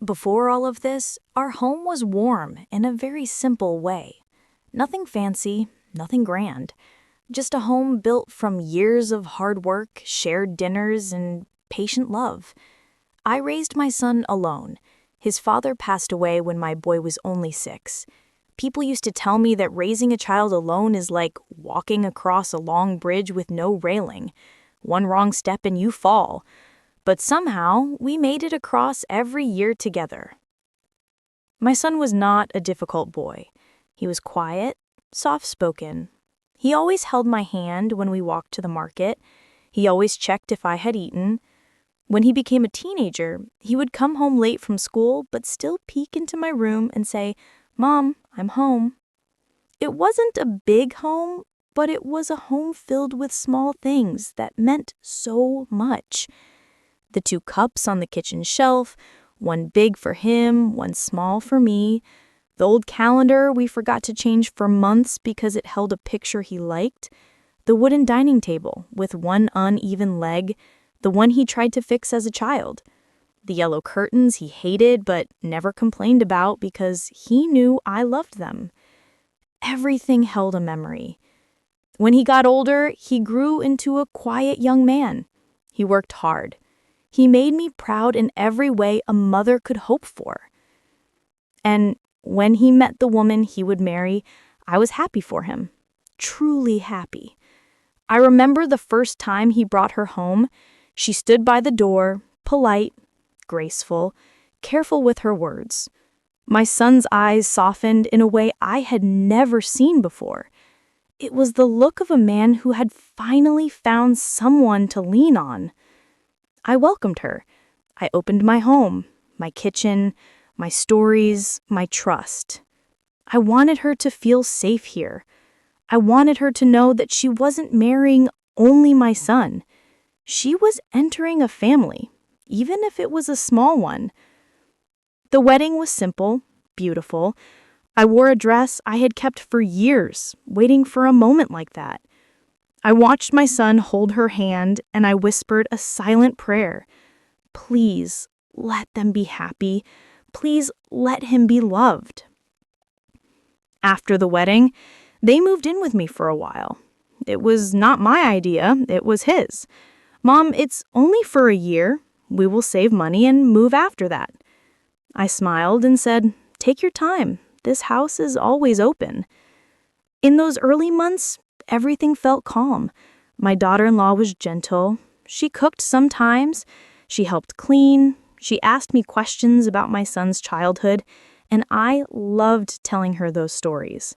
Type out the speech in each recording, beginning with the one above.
Before all of this, our home was warm in a very simple way. Nothing fancy, nothing grand. Just a home built from years of hard work, shared dinners, and patient love. I raised my son alone. His father passed away when my boy was only 6. People used to tell me that raising a child alone is like walking across a long bridge with no railing. One wrong step and you fall. But somehow, we made it across every year together. My son was not a difficult boy. He was quiet, soft-spoken. He always held my hand when we walked to the market. He always checked if I had eaten. When he became a teenager, he would come home late from school but still peek into my room and say, "Mom, I'm home." It wasn't a big home, but it was a home filled with small things that meant so much. The 2 cups on the kitchen shelf, one big for him, one small for me. The old calendar we forgot to change for months because it held a picture he liked. The wooden dining table with one uneven leg, the one he tried to fix as a child. The yellow curtains he hated but never complained about because he knew I loved them. Everything held a memory. When he got older, he grew into a quiet young man. He worked hard. He made me proud in every way a mother could hope for. And when he met the woman he would marry, I was happy for him. Truly happy. I remember the first time he brought her home. She stood by the door, polite, graceful, careful with her words. My son's eyes softened in a way I had never seen before. It was the look of a man who had finally found someone to lean on. I welcomed her. I opened my home, my kitchen, my stories, my trust. I wanted her to feel safe here. I wanted her to know that she wasn't marrying only my son. She was entering a family, even if it was a small one. The wedding was simple, beautiful. I wore a dress I had kept for years, waiting for a moment like that. I watched my son hold her hand and I whispered a silent prayer. Please let them be happy. Please let him be loved. After the wedding, they moved in with me for a while. It was not my idea, it was his. "Mom, it's only for a year. We will save money and move after that." I smiled and said, "Take your time. This house is always open." In those early months, everything felt calm. My daughter-in-law was gentle. She cooked sometimes. She helped clean. She asked me questions about my son's childhood, and I loved telling her those stories.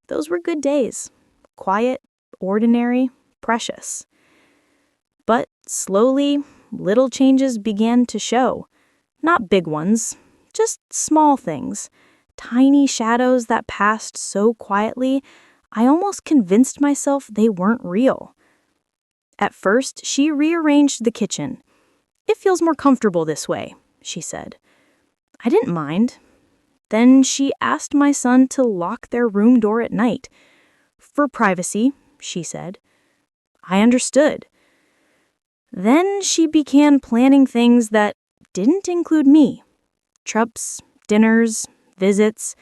Those were good days. Quiet, ordinary, precious. But slowly, little changes began to show. Not big ones, just small things. Tiny shadows that passed so quietly, I almost convinced myself they weren't real. At first, she rearranged the kitchen. "It feels more comfortable this way," she said. I didn't mind. Then she asked my son to lock their room door at night. "For privacy," she said. I understood. Then she began planning things that didn't include me. Trips, dinners, visits.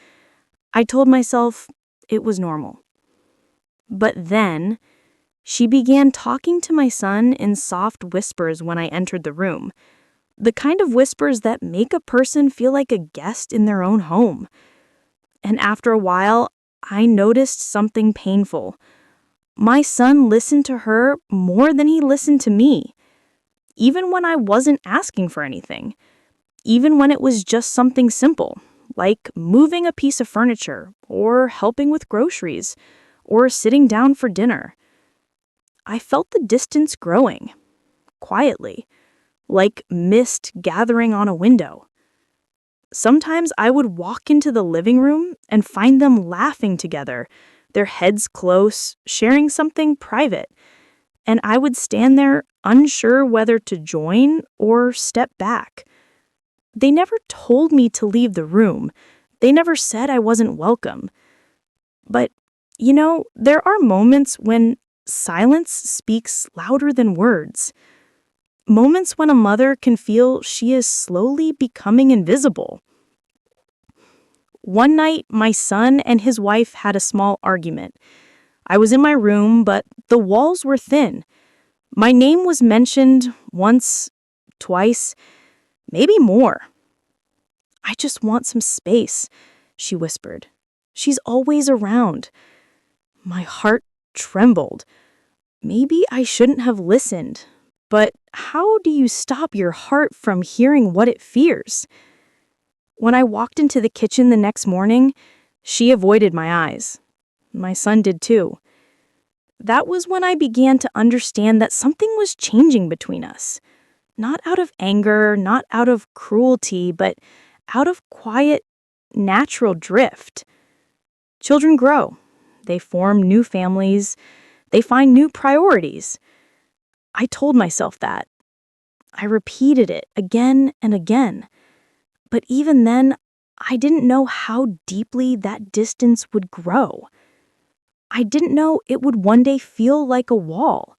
I told myself it was normal. But then, she began talking to my son in soft whispers when I entered the room. The kind of whispers that make a person feel like a guest in their own home. And after a while, I noticed something painful. My son listened to her more than he listened to me. Even when I wasn't asking for anything. Even when it was just something simple, like moving a piece of furniture, or helping with groceries, or sitting down for dinner. I felt the distance growing, quietly, like mist gathering on a window. Sometimes I would walk into the living room and find them laughing together, their heads close, sharing something private, and I would stand there unsure whether to join or step back. They never told me to leave the room. They never said I wasn't welcome. But, there are moments when silence speaks louder than words. moments when a mother can feel she is slowly becoming invisible. One night, my son and his wife had a small argument. I was in my room, but the walls were thin. My name was mentioned once, twice, maybe more. "I just want some space," she whispered. "She's always around." My heart trembled. Maybe I shouldn't have listened. But how do you stop your heart from hearing what it fears? When I walked into the kitchen the next morning, she avoided my eyes. My son did too. That was when I began to understand that something was changing between us. Not out of anger, not out of cruelty, but out of quiet, natural drift. Children grow. They form new families. They find new priorities. I told myself that. I repeated it again and again. But even then, I didn't know how deeply that distance would grow. I didn't know it would one day feel like a wall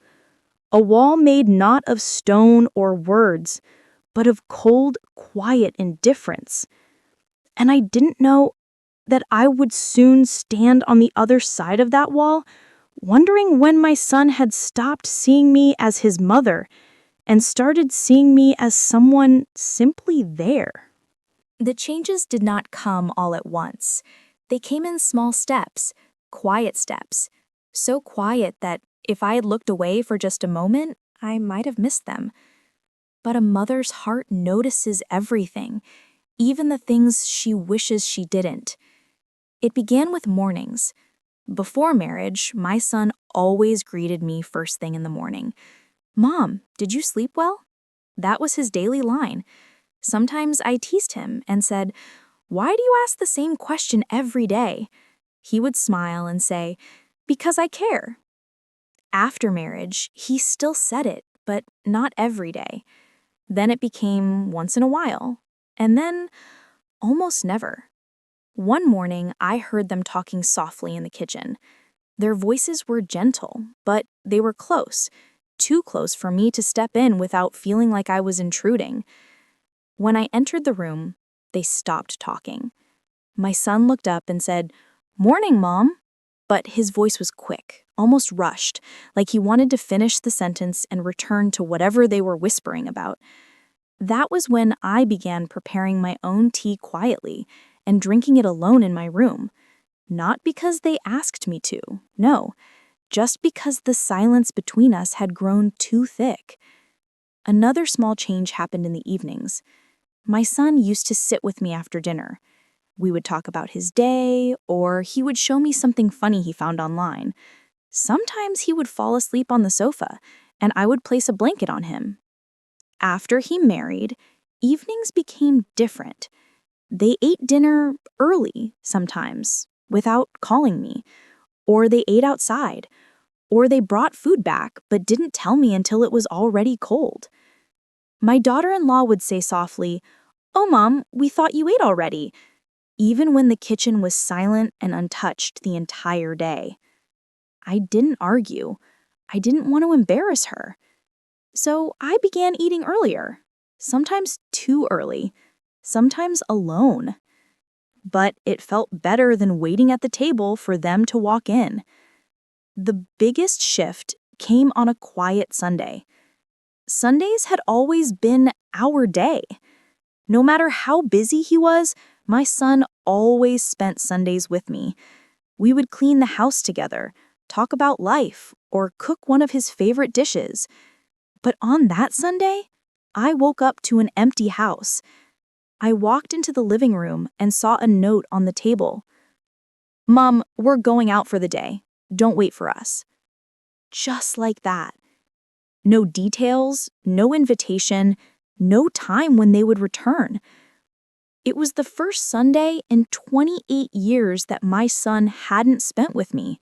made not of stone or words, but of cold, quiet indifference. And I didn't know that I would soon stand on the other side of that wall, wondering when my son had stopped seeing me as his mother and started seeing me as someone simply there. The changes did not come all at once. They came in small steps, quiet steps, so quiet that if I had looked away for just a moment, I might have missed them. But a mother's heart notices everything, even the things she wishes she didn't. It began with mornings. Before marriage, my son always greeted me first thing in the morning. "Mom, did you sleep well?" That was his daily line. Sometimes I teased him and said, "Why do you ask the same question every day?" He would smile and say, "Because I care." After marriage, he still said it, but not every day. Then it became once in a while, and then almost never. One morning, I heard them talking softly in the kitchen. Their voices were gentle, but they were close, too close for me to step in without feeling like I was intruding. When I entered the room, they stopped talking. My son looked up and said, "Morning, Mom." But his voice was quick, almost rushed, like he wanted to finish the sentence and return to whatever they were whispering about. That was when I began preparing my own tea quietly and drinking it alone in my room. Not because they asked me to, no, just because the silence between us had grown too thick. Another small change happened in the evenings. My son used to sit with me after dinner. We would talk about his day, or he would show me something funny he found online. Sometimes he would fall asleep on the sofa, and I would place a blanket on him. After he married, evenings became different. They ate dinner early sometimes, without calling me, or they ate outside, or they brought food back but didn't tell me until it was already cold. My daughter-in-law would say softly, "Oh, Mom, we thought you ate already," even when the kitchen was silent and untouched the entire day. I didn't argue. I didn't want to embarrass her. So I began eating earlier, sometimes too early, sometimes alone. But it felt better than waiting at the table for them to walk in. The biggest shift came on a quiet Sunday. Sundays had always been our day. No matter how busy he was, my son always spent Sundays with me. We would clean the house together, talk about life, or cook one of his favorite dishes. But on that Sunday, I woke up to an empty house. I walked into the living room and saw a note on the table. "Mom, we're going out for the day. Don't wait for us." Just like that. No details, no invitation, no time when they would return. It was the first Sunday in 28 years that my son hadn't spent with me.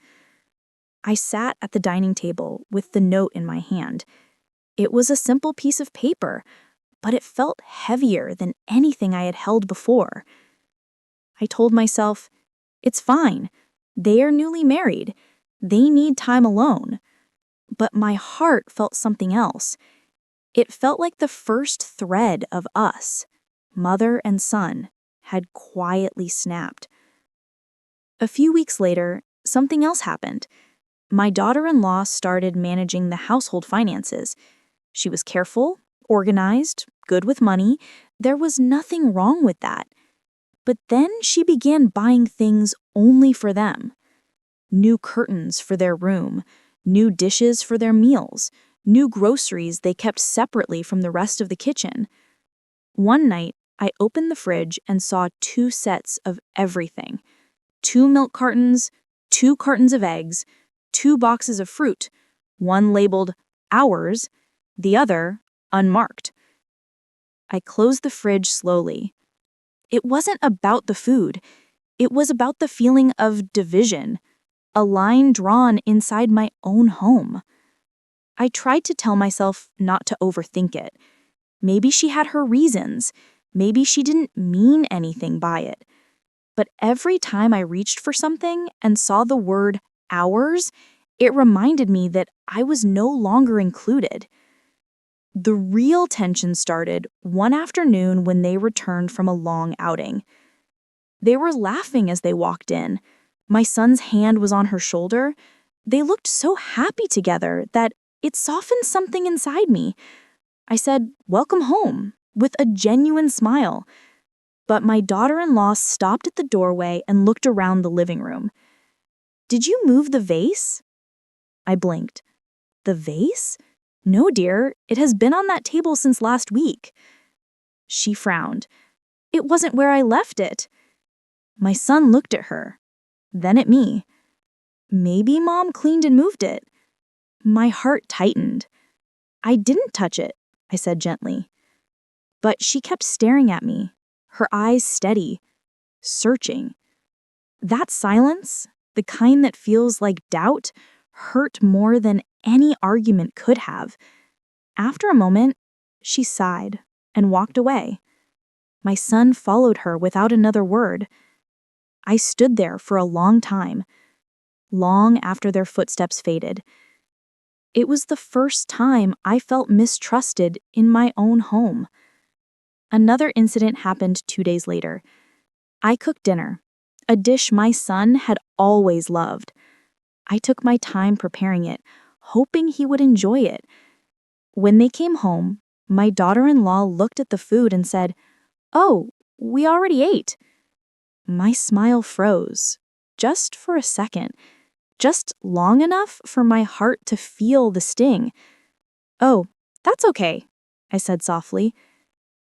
I sat at the dining table with the note in my hand. It was a simple piece of paper, but it felt heavier than anything I had held before. I told myself, it's fine. They are newly married. They need time alone. But my heart felt something else. It felt like the first thread of us, mother and son, had quietly snapped. A few weeks later, something else happened. My daughter-in-law started managing the household finances. She was careful, organized, good with money. There was nothing wrong with that. But then she began buying things only for them. New curtains for their room, new dishes for their meals, new groceries they kept separately from the rest of the kitchen. One night, I opened the fridge and saw 2 sets of everything. 2 milk cartons, 2 cartons of eggs, 2 boxes of fruit, one labeled ours, the other unmarked. I closed the fridge slowly. It wasn't about the food. It was about the feeling of division, a line drawn inside my own home. I tried to tell myself not to overthink it. Maybe she had her reasons. Maybe she didn't mean anything by it. But every time I reached for something and saw the word ours, it reminded me that I was no longer included. The real tension started one afternoon when they returned from a long outing. They were laughing as they walked in. My son's hand was on her shoulder. They looked so happy together that it softened something inside me. I said, "Welcome home," with a genuine smile. But my daughter-in-law stopped at the doorway and looked around the living room. "Did you move the vase?" I blinked. "The vase? No, dear, it has been on that table since last week." She frowned. "It wasn't where I left it." My son looked at her, then at me. "Maybe Mom cleaned and moved it." My heart tightened. "I didn't touch it," I said gently. But she kept staring at me, her eyes steady, searching. That silence, the kind that feels like doubt, hurt more than any argument could have. After a moment, she sighed and walked away. My son followed her without another word. I stood there for a long time, long after their footsteps faded. It was the first time I felt mistrusted in my own home. Another incident happened 2 days later. I cooked dinner, a dish my son had always loved. I took my time preparing it, hoping he would enjoy it. When they came home, my daughter-in-law looked at the food and said, "Oh, we already ate." My smile froze, just for a second, just long enough for my heart to feel the sting. "Oh, that's okay," I said softly.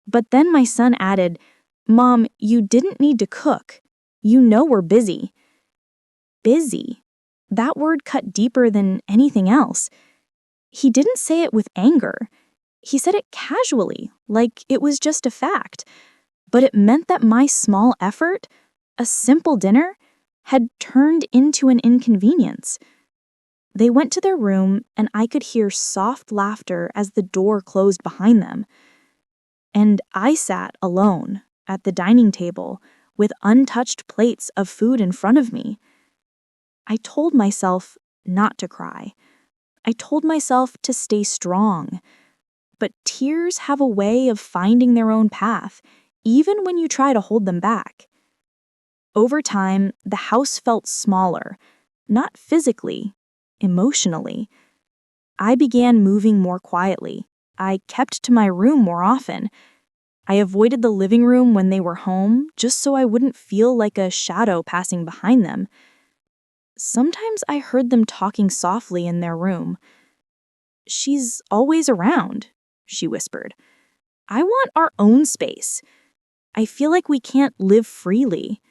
But then my son added, "Mom, you didn't need to cook. You know we're busy." Busy. That word cut deeper than anything else. He didn't say it with anger. He said it casually, like it was just a fact. But it meant that my small effort, a simple dinner, had turned into an inconvenience. They went to their room, and I could hear soft laughter as the door closed behind them. And I sat alone at the dining table with untouched plates of food in front of me. I told myself not to cry. I told myself to stay strong. But tears have a way of finding their own path, even when you try to hold them back. Over time, the house felt smaller, not physically, emotionally. I began moving more quietly. I kept to my room more often. I avoided the living room when they were home, just so I wouldn't feel like a shadow passing behind them. Sometimes I heard them talking softly in their room. "She's always around," she whispered. "I want our own space. I feel like we can't live freely."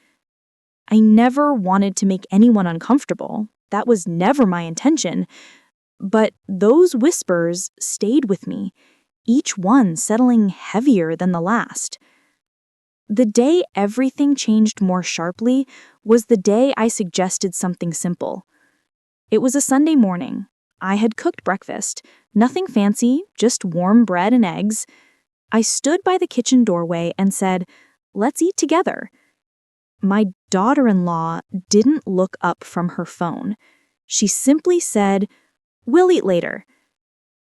I never wanted to make anyone uncomfortable. That was never my intention. But those whispers stayed with me, each one settling heavier than the last. The day everything changed more sharply was the day I suggested something simple. It was a Sunday morning. I had cooked breakfast, nothing fancy, just warm bread and eggs. I stood by the kitchen doorway and said, "Let's eat together." My daughter-in-law didn't look up from her phone. She simply said, "We'll eat later."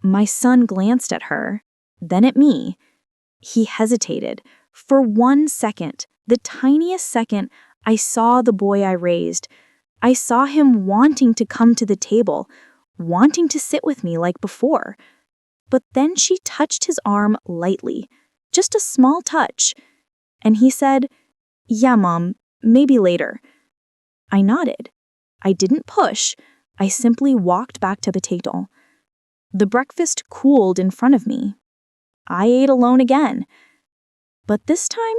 My son glanced at her, then at me. He hesitated. For 1 second, the tiniest second, I saw the boy I raised. I saw him wanting to come to the table, wanting to sit with me like before. But then she touched his arm lightly, just a small touch. And he said, "Yeah, Mom, maybe later." I nodded. I didn't push. I simply walked back to the table. The breakfast cooled in front of me. I ate alone again. But this time,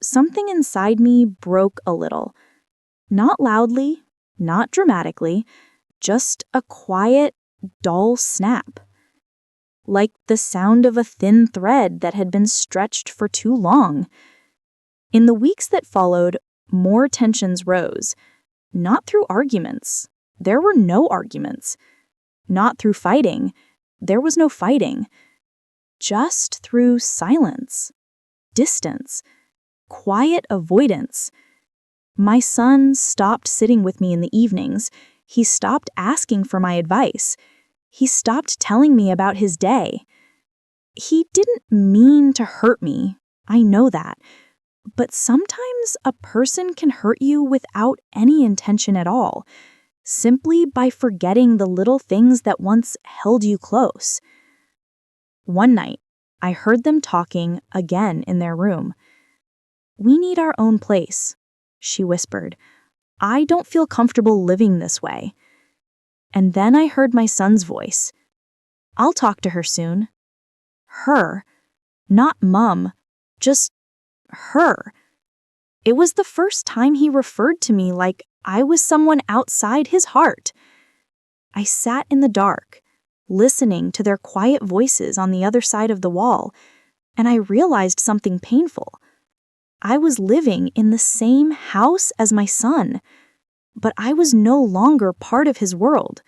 something inside me broke a little. Not loudly, not dramatically, just a quiet, dull snap. Like the sound of a thin thread that had been stretched for too long. In the weeks that followed, more tensions rose. Not through arguments. There were no arguments. Not through fighting. There was no fighting. Just through silence, distance, quiet avoidance. My son stopped sitting with me in the evenings. He stopped asking for my advice. He stopped telling me about his day. He didn't mean to hurt me. I know that. But sometimes a person can hurt you without any intention at all, simply by forgetting the little things that once held you close. One night, I heard them talking again in their room. "We need our own place," she whispered. "I don't feel comfortable living this way." And then I heard my son's voice. "I'll talk to her soon." Her, not Mum, just her. It was the first time he referred to me like I was someone outside his heart. I sat in the dark, listening to their quiet voices on the other side of the wall, and I realized something painful. I was living in the same house as my son, but I was no longer part of his world.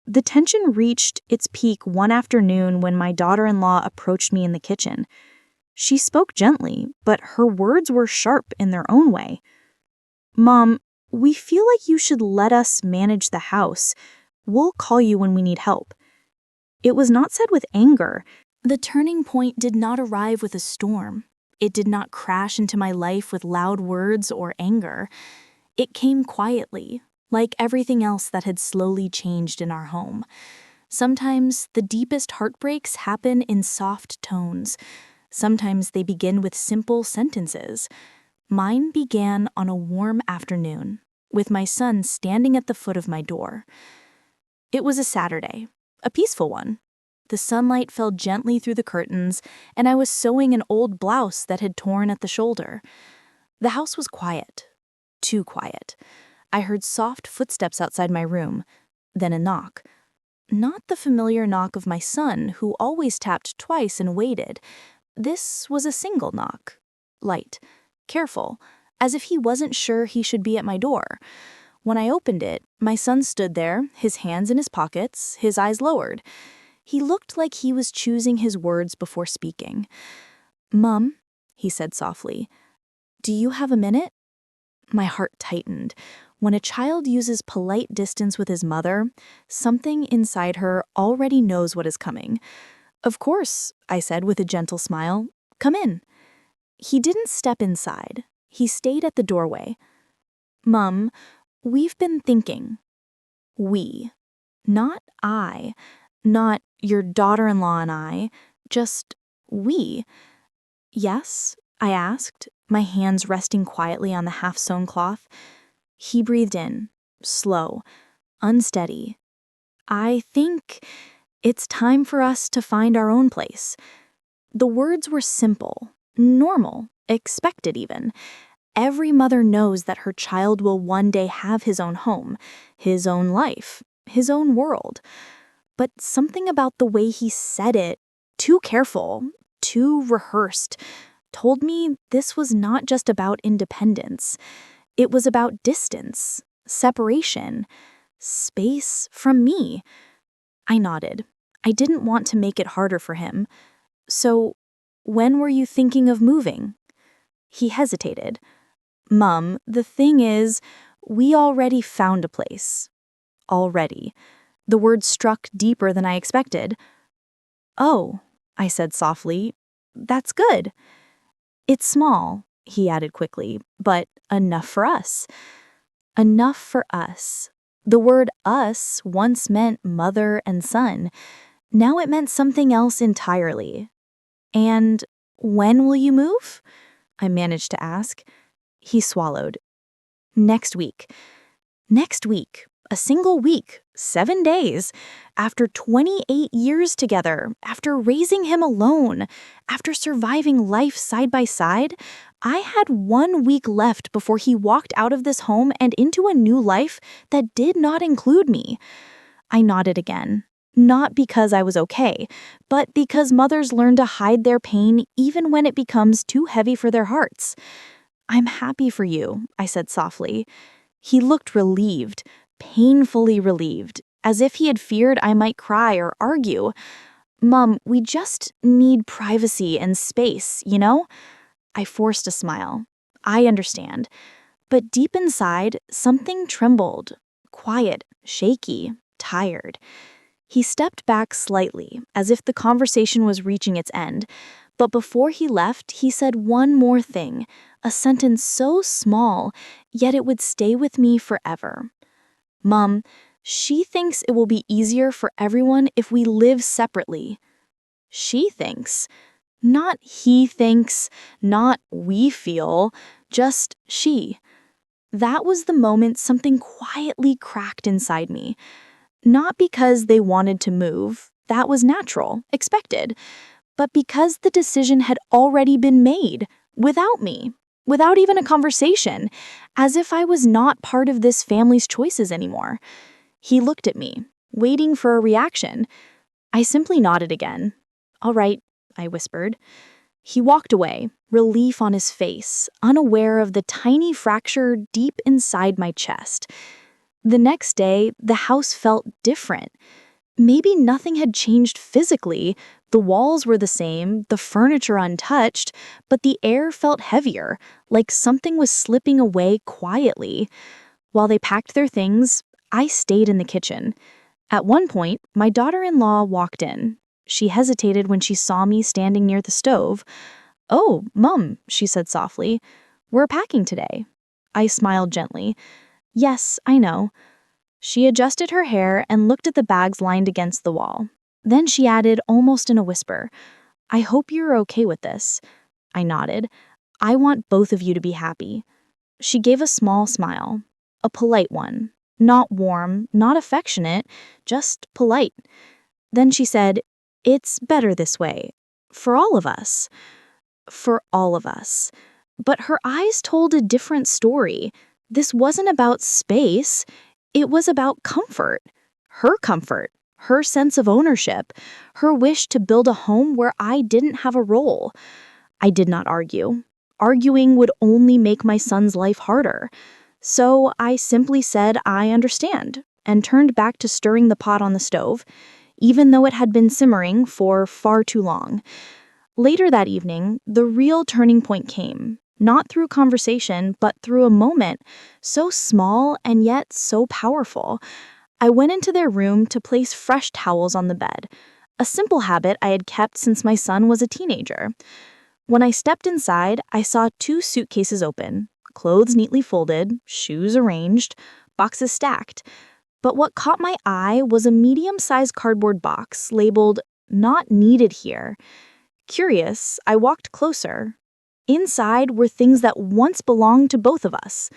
The tension reached its peak one afternoon when my daughter-in-law approached me in the kitchen. She spoke gently, but her words were sharp in their own way. "Mom, we feel like you should let us manage the house. We'll call you when we need help." It was not said with anger. The turning point did not arrive with a storm. It did not crash into my life with loud words or anger. It came quietly, like everything else that had slowly changed in our home. Sometimes the deepest heartbreaks happen in soft tones. Sometimes they begin with simple sentences. Mine began on a warm afternoon, with my son standing at the foot of my door. It was a Saturday, a peaceful one. The sunlight fell gently through the curtains, and I was sewing an old blouse that had torn at the shoulder. The house was quiet, too quiet. I heard soft footsteps outside my room, then a knock. Not the familiar knock of my son, who always tapped twice and waited. This was a single knock, light, careful, as if he wasn't sure he should be at my door. When I opened it, my son stood there, his hands in his pockets, his eyes lowered. He looked like he was choosing his words before speaking. "Mom," he said softly, "do you have a minute?" My heart tightened. When a child uses polite distance with his mother, something inside her already knows what is coming. "Of course," I said with a gentle smile. "Come in." He didn't step inside. He stayed at the doorway. "Mom, we've been thinking." We. Not I. Not your daughter-in-law and I. Just we. "Yes?" I asked, my hands resting quietly on the half-sewn cloth. He breathed in, slow, unsteady. "I think it's time for us to find our own place." The words were simple, normal, expected even. Every mother knows that her child will one day have his own home, his own life, his own world. But something about the way he said it, too careful, too rehearsed, told me this was not just about independence. It was about distance, separation, space from me. I nodded. I didn't want to make it harder for him. "So, when were you thinking of moving?" He hesitated. "Mom, the thing is, we already found a place." Already. The word struck deeper than I expected. "Oh," I said softly. That's good. It's small, he added quickly, but enough for us. Enough for us. The word us once meant mother and son. Now it meant something else entirely. And when will you move? I managed to ask. He swallowed. Next week. Next week. A single week. 7 days. After 28 years together, after raising him alone, after surviving life side by side, I had 1 week left before he walked out of this home and into a new life that did not include me. I nodded again. Not because I was okay, but because mothers learn to hide their pain even when it becomes too heavy for their hearts. I'm happy for you, I said softly. He looked relieved, painfully relieved, as if he had feared I might cry or argue. Mom, we just need privacy and space, you know? I forced a smile. I understand. But deep inside, something trembled. Quiet, shaky, tired. He stepped back slightly, as if the conversation was reaching its end. But before he left, he said one more thing, a sentence so small, yet it would stay with me forever. Mom, she thinks it will be easier for everyone if we live separately. She thinks. Not he thinks, not we feel, just she. That was the moment something quietly cracked inside me. Not because they wanted to move, that was natural, expected, but because the decision had already been made, without me, without even a conversation, as if I was not part of this family's choices anymore. He looked at me, waiting for a reaction. I simply nodded again. All right, I whispered. He walked away, relief on his face, unaware of the tiny fracture deep inside my chest. The next day, the house felt different. Maybe nothing had changed physically. The walls were the same, the furniture untouched, but the air felt heavier, like something was slipping away quietly. While they packed their things, I stayed in the kitchen. At one point, my daughter-in-law walked in. She hesitated when she saw me standing near the stove. "Oh, Mum," she said softly, "we're packing today." I smiled gently. "Yes, I know." She adjusted her hair and looked at the bags lined against the wall. Then she added, almost in a whisper, "I hope you're okay with this." I nodded. "I want both of you to be happy." She gave a small smile, a polite one, not warm, not affectionate, just polite. Then she said, "It's better this way. For all of us." For all of us. But her eyes told a different story. This wasn't about space. It was about comfort. Her sense of ownership, her wish to build a home where I didn't have a role. I did not argue. Arguing would only make my son's life harder. So I simply said I understand and turned back to stirring the pot on the stove, even though it had been simmering for far too long. Later that evening, the real turning point came, not through conversation, but through a moment so small and yet so powerful. I went into their room to place fresh towels on the bed, a simple habit I had kept since my son was a teenager. When I stepped inside, I saw 2 suitcases open, clothes neatly folded, shoes arranged, boxes stacked. But what caught my eye was a medium-sized cardboard box labeled "Not Needed Here." Curious, I walked closer. Inside were things that once belonged to both of us.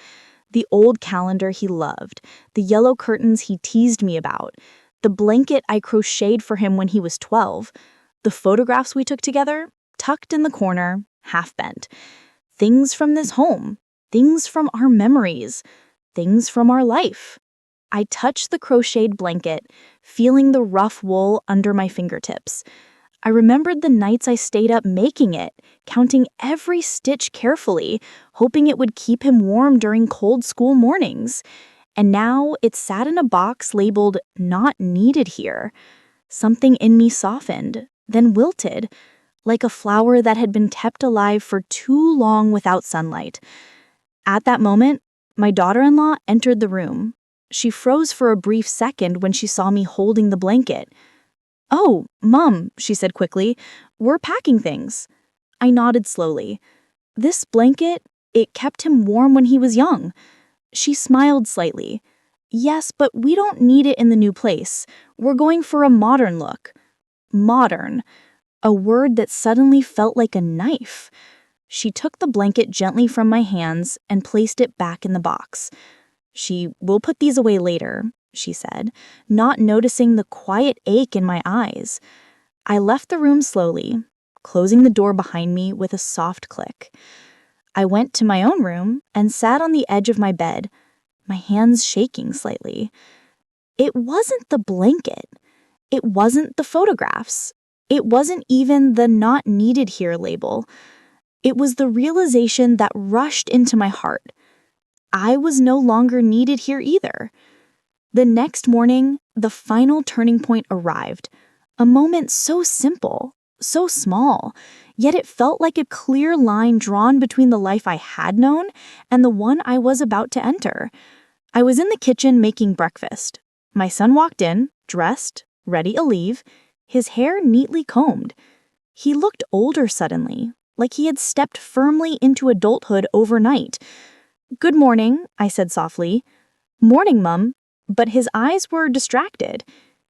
The old calendar he loved, the yellow curtains he teased me about, the blanket I crocheted for him when he was 12, the photographs we took together, tucked in the corner, half bent. Things from this home, things from our memories, things from our life. I touched the crocheted blanket, feeling the rough wool under my fingertips. I remembered the nights I stayed up making it, counting every stitch carefully, hoping it would keep him warm during cold school mornings. And now it sat in a box labeled "Not Needed Here." Something in me softened, then wilted, like a flower that had been kept alive for too long without sunlight. At that moment, my daughter-in-law entered the room. She froze for a brief second when she saw me holding the blanket. "Oh, Mom," she said quickly, We're packing things. I nodded slowly. This blanket, it kept him warm when he was young. She smiled slightly. Yes, but we don't need it in the new place. We're going for a modern look. Modern. A word that suddenly felt like a knife. She took the blanket gently from my hands and placed it back in the box. We'll put these away later, she said, not noticing the quiet ache in my eyes. I left the room slowly, closing the door behind me with a soft click. I went to my own room and sat on the edge of my bed, my hands shaking slightly. It wasn't the blanket. It wasn't the photographs. It wasn't even the "not needed here" label. It was the realization that rushed into my heart. I was no longer needed here either. The next morning, the final turning point arrived. A moment so simple, so small, yet it felt like a clear line drawn between the life I had known and the one I was about to enter. I was in the kitchen making breakfast. My son walked in, dressed, ready to leave, his hair neatly combed. He looked older suddenly, like he had stepped firmly into adulthood overnight. "Good morning," I said softly. "Morning, Mum," but his eyes were distracted.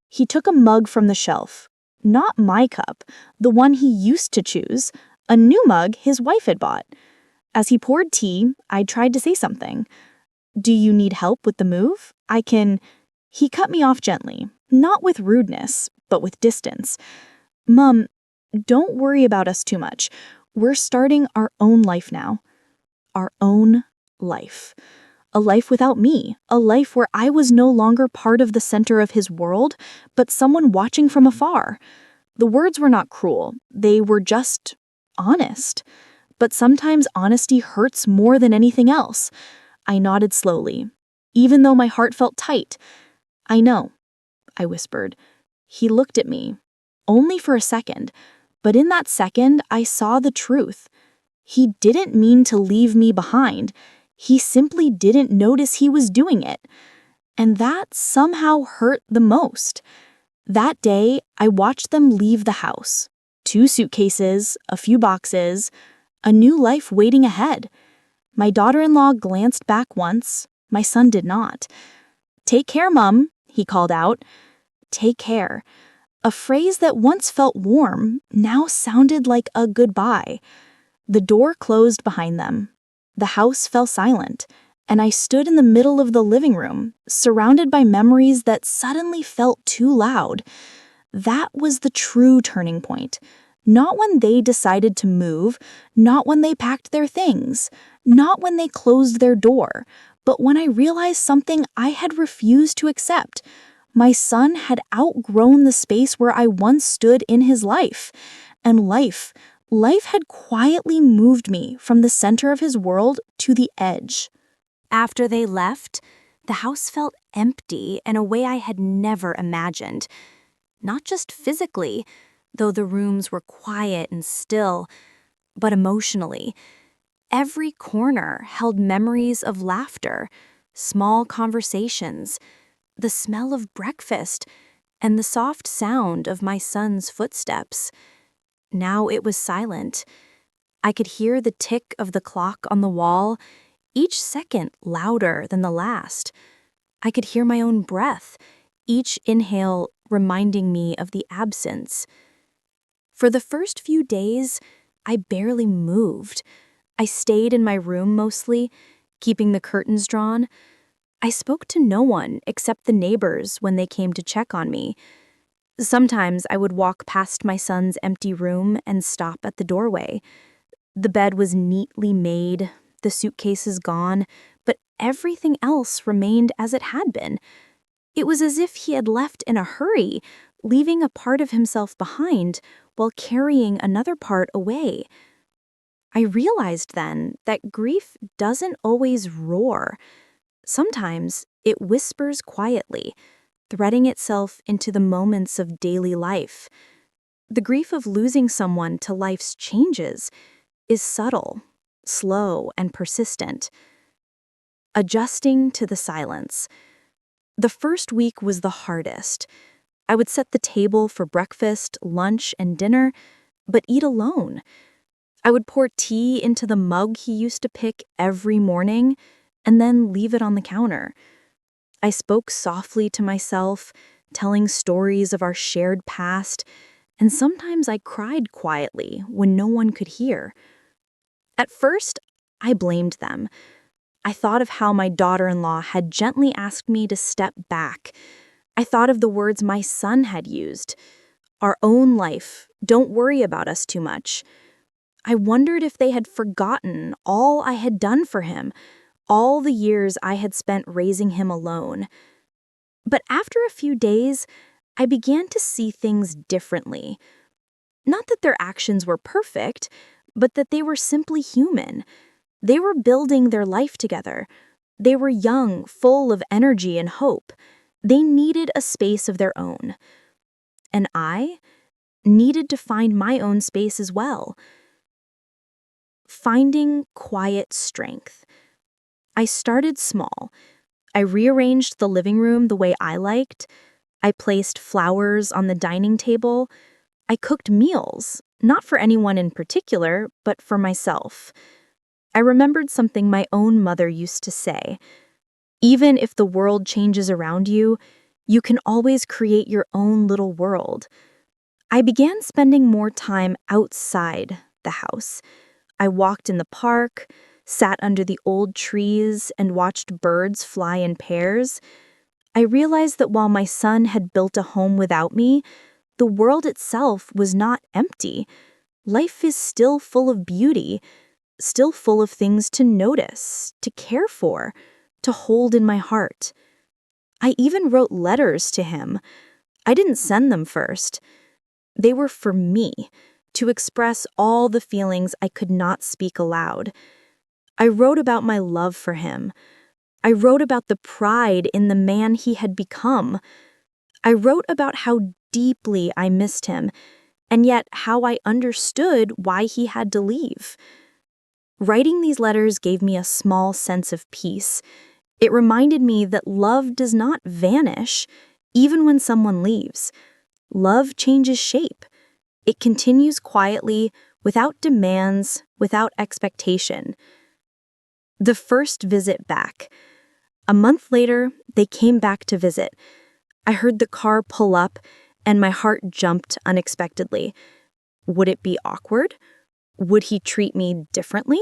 He took a mug from the shelf. Not my cup, the one he used to choose, a new mug his wife had bought. As he poured tea, I tried to say something. "Do you need help with the move? I can—" He cut me off gently, not with rudeness, but with distance. "Mum, don't worry about us too much. We're starting our own life now." Our own life. A life without me. A life where I was no longer part of the center of his world, but someone watching from afar. The words were not cruel. They were just honest. But sometimes honesty hurts more than anything else. I nodded slowly, even though my heart felt tight. "I know," I whispered. He looked at me, only for a second, but in that second I saw the truth. He didn't mean to leave me behind. He simply didn't notice he was doing it. And that somehow hurt the most. That day, I watched them leave the house. 2 suitcases, a few boxes, a new life waiting ahead. My daughter-in-law glanced back once. My son did not. "Take care, Mum," he called out. Take care. A phrase that once felt warm now sounded like a goodbye. The door closed behind them. The house fell silent, and I stood in the middle of the living room, surrounded by memories that suddenly felt too loud. That was the true turning point. Not when they decided to move, not when they packed their things, not when they closed their door, but when I realized something I had refused to accept. My son had outgrown the space where I once stood in his life, and life had quietly moved me from the center of his world to the edge. After they left, the house felt empty in a way I had never imagined. Not just physically, though the rooms were quiet and still, but emotionally. Every corner held memories of laughter, small conversations, the smell of breakfast, and the soft sound of my son's footsteps. Now it was silent. I could hear the tick of the clock on the wall, each second louder than the last. I could hear my own breath, each inhale reminding me of the absence. For the first few days, I barely moved. I stayed in my room mostly, keeping the curtains drawn. I spoke to no one except the neighbors when they came to check on me. Sometimes I would walk past my son's empty room and stop at the doorway. The bed was neatly made, the suitcases gone, but everything else remained as it had been. It was as if he had left in a hurry, leaving a part of himself behind while carrying another part away. I realized then that grief doesn't always roar. Sometimes it whispers quietly, threading itself into the moments of daily life. The grief of losing someone to life's changes is subtle, slow, and persistent. Adjusting to the silence. The first week was the hardest. I would set the table for breakfast, lunch, and dinner, but eat alone. I would pour tea into the mug he used to pick every morning and then leave it on the counter. I spoke softly to myself, telling stories of our shared past, and sometimes I cried quietly when no one could hear. At first, I blamed them. I thought of how my daughter-in-law had gently asked me to step back. I thought of the words my son had used. Our own life, don't worry about us too much. I wondered if they had forgotten all I had done for him, all the years I had spent raising him alone. But after a few days, I began to see things differently. Not that their actions were perfect, but that they were simply human. They were building their life together. They were young, full of energy and hope. They needed a space of their own. And I needed to find my own space as well. Finding quiet strength. I started small. I rearranged the living room the way I liked. I placed flowers on the dining table. I cooked meals, not for anyone in particular, but for myself. I remembered something my own mother used to say. Even if the world changes around you, you can always create your own little world. I began spending more time outside the house. I walked in the park, sat under the old trees, and watched birds fly in pairs. I realized that while my son had built a home without me, the world itself was not empty. Life is still full of beauty, still full of things to notice, to care for, to hold in my heart. I even wrote letters to him. I didn't send them first. They were for me, to express all the feelings I could not speak aloud. I wrote about my love for him. I wrote about the pride in the man he had become. I wrote about how deeply I missed him, and yet how I understood why he had to leave. Writing these letters gave me a small sense of peace. It reminded me that love does not vanish, even when someone leaves. Love changes shape. It continues quietly, without demands, without expectation. The first visit back. A month later, they came back to visit. I heard the car pull up, and my heart jumped unexpectedly. Would it be awkward? Would he treat me differently?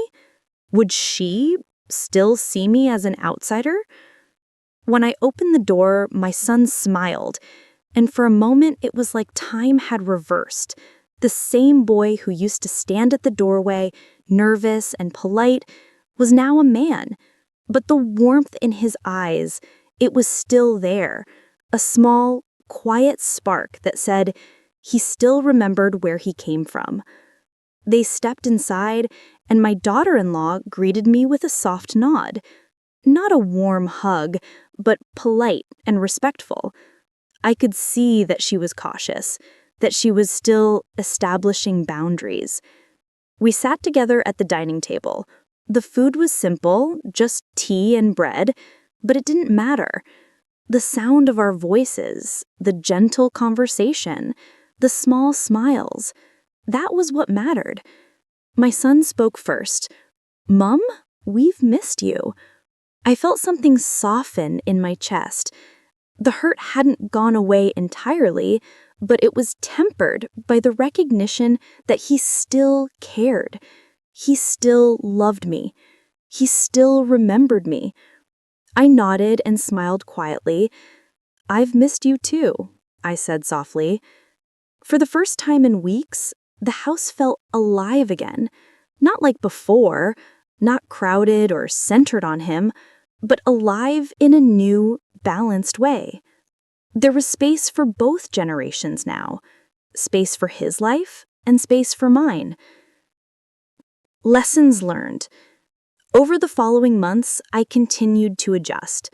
Would she still see me as an outsider? When I opened the door, my son smiled, and for a moment it was like time had reversed. The same boy who used to stand at the doorway, nervous and polite, was now a man. But the warmth in his eyes, it was still there, a small, quiet spark that said he still remembered where he came from. They stepped inside, and my daughter-in-law greeted me with a soft nod. Not a warm hug, but polite and respectful. I could see that she was cautious, that she was still establishing boundaries. We sat together at the dining table. The food was simple, just tea and bread, but it didn't matter. The sound of our voices, the gentle conversation, the small smiles, that was what mattered. My son spoke first. "Mom, we've missed you." I felt something soften in my chest. The hurt hadn't gone away entirely, but it was tempered by the recognition that he still cared. He still loved me. He still remembered me. I nodded and smiled quietly. "I've missed you too," I said softly. For the first time in weeks, the house felt alive again. Not like before, not crowded or centered on him, but alive in a new, balanced way. There was space for both generations now, space for his life and space for mine. Lessons learned. Over the following months, I continued to adjust.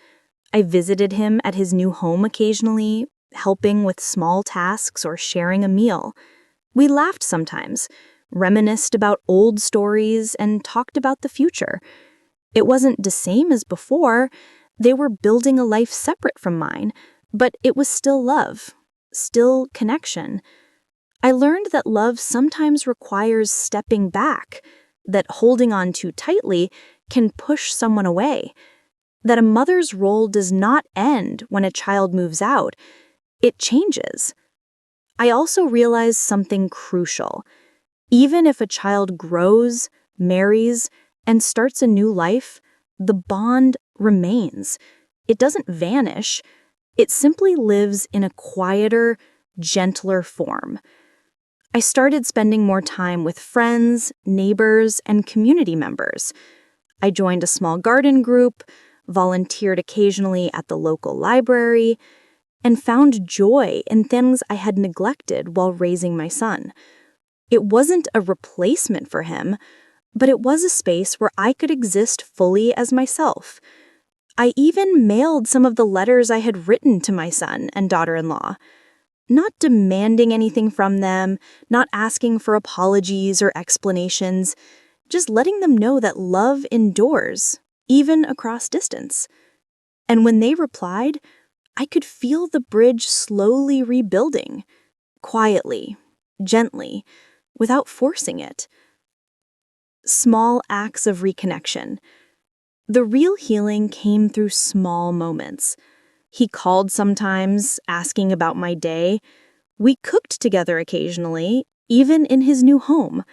I visited him at his new home occasionally, helping with small tasks or sharing a meal. We laughed sometimes, reminisced about old stories, and talked about the future. It wasn't the same as before. They were building a life separate from mine, but it was still love, still connection. I learned that love sometimes requires stepping back, that holding on too tightly can push someone away, that a mother's role does not end when a child moves out, it changes. I also realized something crucial. Even if a child grows, marries, and starts a new life, the bond remains. It doesn't vanish. It simply lives in a quieter, gentler form. I started spending more time with friends, neighbors, and community members. I joined a small garden group, volunteered occasionally at the local library, and found joy in things I had neglected while raising my son. It wasn't a replacement for him, but it was a space where I could exist fully as myself. I even mailed some of the letters I had written to my son and daughter-in-law. Not demanding anything from them, not asking for apologies or explanations, just letting them know that love endures, even across distance. And when they replied, I could feel the bridge slowly rebuilding, quietly, gently, without forcing it. Small acts of reconnection. The real healing came through small moments. He called sometimes, asking about my day. We cooked together occasionally, even in his new home.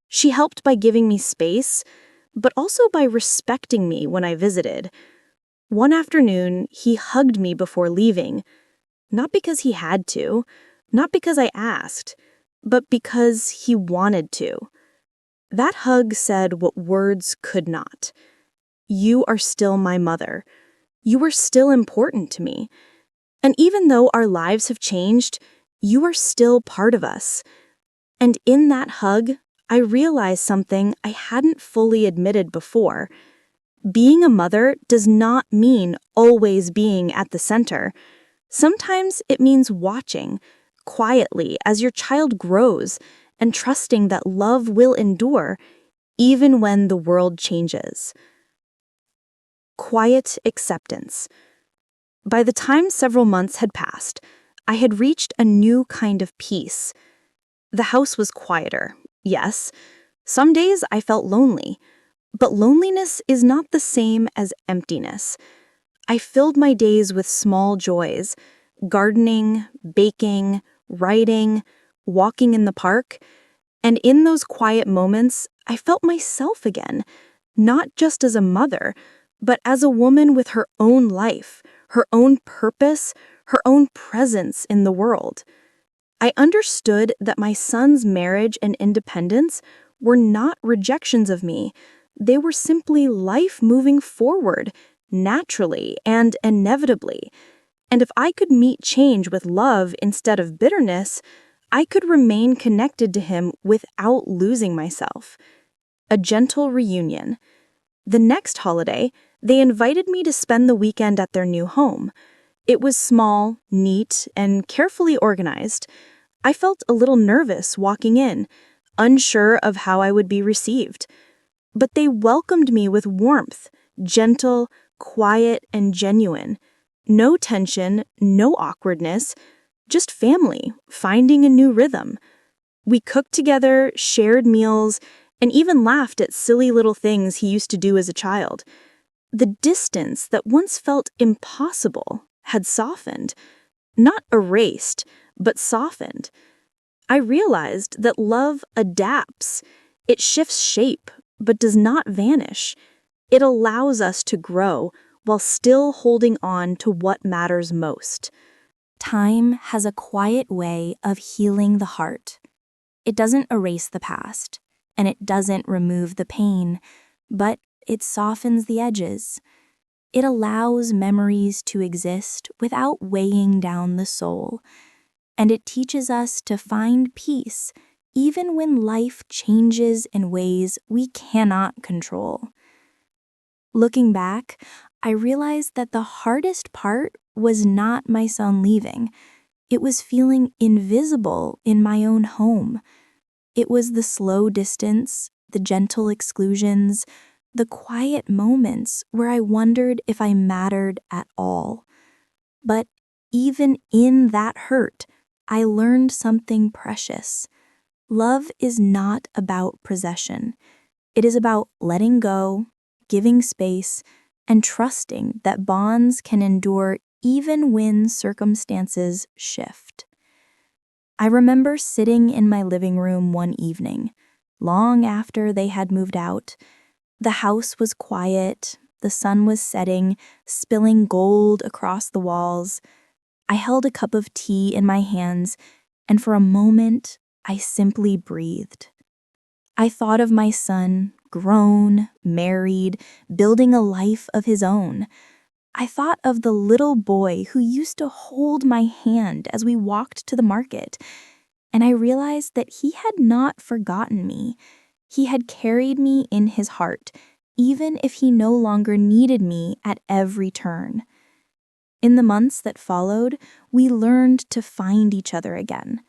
She helped by giving me space, but also by respecting me when I visited. One afternoon, he hugged me before leaving, not because he had to, not because I asked, but because he wanted to. That hug said what words could not. You are still my mother. You are still important to me. And even though our lives have changed, you are still part of us. And in that hug, I realized something I hadn't fully admitted before. Being a mother does not mean always being at the center. Sometimes it means watching, quietly, as your child grows, and trusting that love will endure, even when the world changes. Quiet acceptance. By the time several months had passed, I had reached a new kind of peace. The house was quieter, yes. Some days I felt lonely, but loneliness is not the same as emptiness. I filled my days with small joys, gardening, baking, writing, walking in the park, and in those quiet moments, I felt myself again, not just as a mother, but as a woman with her own life, her own purpose, her own presence in the world. I understood that my son's marriage and independence were not rejections of me. They were simply life moving forward, naturally and inevitably. And if I could meet change with love instead of bitterness, I could remain connected to him without losing myself. A gentle reunion. The next holiday, they invited me to spend the weekend at their new home. It was small, neat, and carefully organized. I felt a little nervous walking in, unsure of how I would be received. But they welcomed me with warmth, gentle, quiet, and genuine. No tension, no awkwardness, just family, finding a new rhythm. We cooked together, shared meals, and even laughed at silly little things he used to do as a child. The distance that once felt impossible had softened, not erased, but softened. I realized that love adapts. It shifts shape, but does not vanish. It allows us to grow while still holding on to what matters most. Time has a quiet way of healing the heart. It doesn't erase the past, and it doesn't remove the pain, but it softens the edges. It allows memories to exist without weighing down the soul, and it teaches us to find peace even when life changes in ways we cannot control. Looking back, I realized that the hardest part was not my son leaving. It was feeling invisible in my own home. It was the slow distance, the gentle exclusions, the quiet moments where I wondered if I mattered at all. But even in that hurt, I learned something precious. Love is not about possession. It is about letting go, giving space, and trusting that bonds can endure even when circumstances shift. I remember sitting in my living room one evening, long after they had moved out. The house was quiet, the sun was setting, spilling gold across the walls. I held a cup of tea in my hands, and for a moment, I simply breathed. I thought of my son, grown, married, building a life of his own. I thought of the little boy who used to hold my hand as we walked to the market, and I realized that he had not forgotten me. He had carried me in his heart, even if he no longer needed me at every turn. In the months that followed, we learned to find each other again.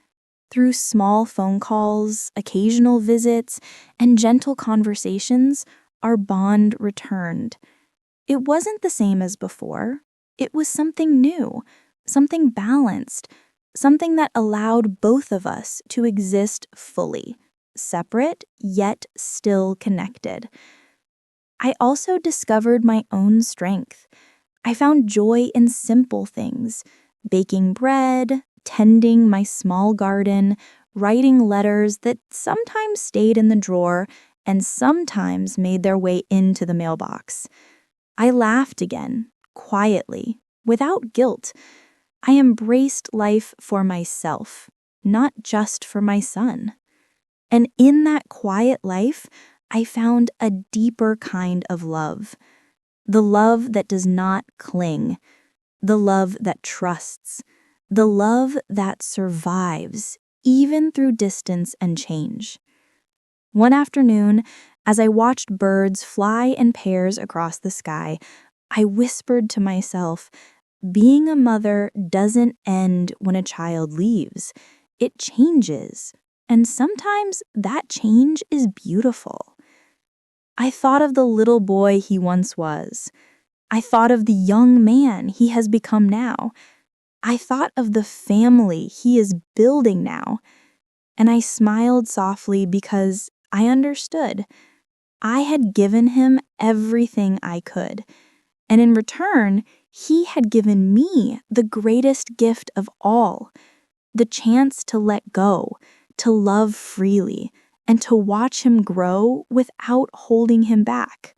Through small phone calls, occasional visits, and gentle conversations, our bond returned. It wasn't the same as before. It was something new, something balanced, something that allowed both of us to exist fully, separate yet still connected. I also discovered my own strength. I found joy in simple things: baking bread, tending my small garden, writing letters that sometimes stayed in the drawer and sometimes made their way into the mailbox. I laughed again, quietly, without guilt. I embraced life for myself, not just for my son. And in that quiet life, I found a deeper kind of love. The love that does not cling, the love that trusts, the love that survives, even through distance and change. One afternoon, as I watched birds fly in pairs across the sky, I whispered to myself, being a mother doesn't end when a child leaves. It changes, and sometimes that change is beautiful. I thought of the little boy he once was. I thought of the young man he has become now. I thought of the family he is building now. And I smiled softly because I understood. I had given him everything I could. And in return, he had given me the greatest gift of all: the chance to let go, to love freely, and to watch him grow without holding him back.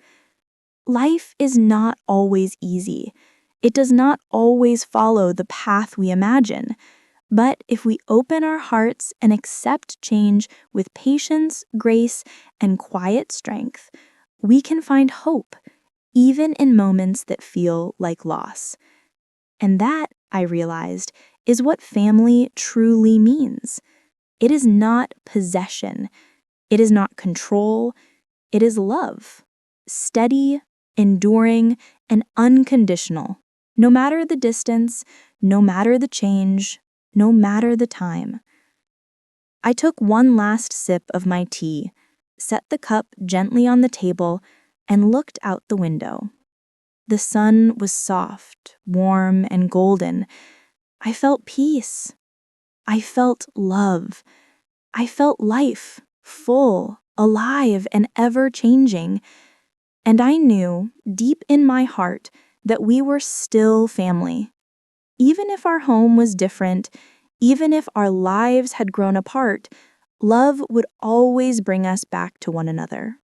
Life is not always easy. It does not always follow the path we imagine. But if we open our hearts and accept change with patience, grace, and quiet strength, we can find hope, even in moments that feel like loss. And that, I realized, is what family truly means. It is not possession. It is not control. It is love. Steady, enduring, and unconditional. No matter the distance, no matter the change, no matter the time. I took one last sip of my tea, set the cup gently on the table, and looked out the window. The sun was soft, warm, and golden. I felt peace. I felt love. I felt life, full, alive, and ever-changing. And I knew, deep in my heart, that we were still family. Even if our home was different, even if our lives had grown apart, love would always bring us back to one another.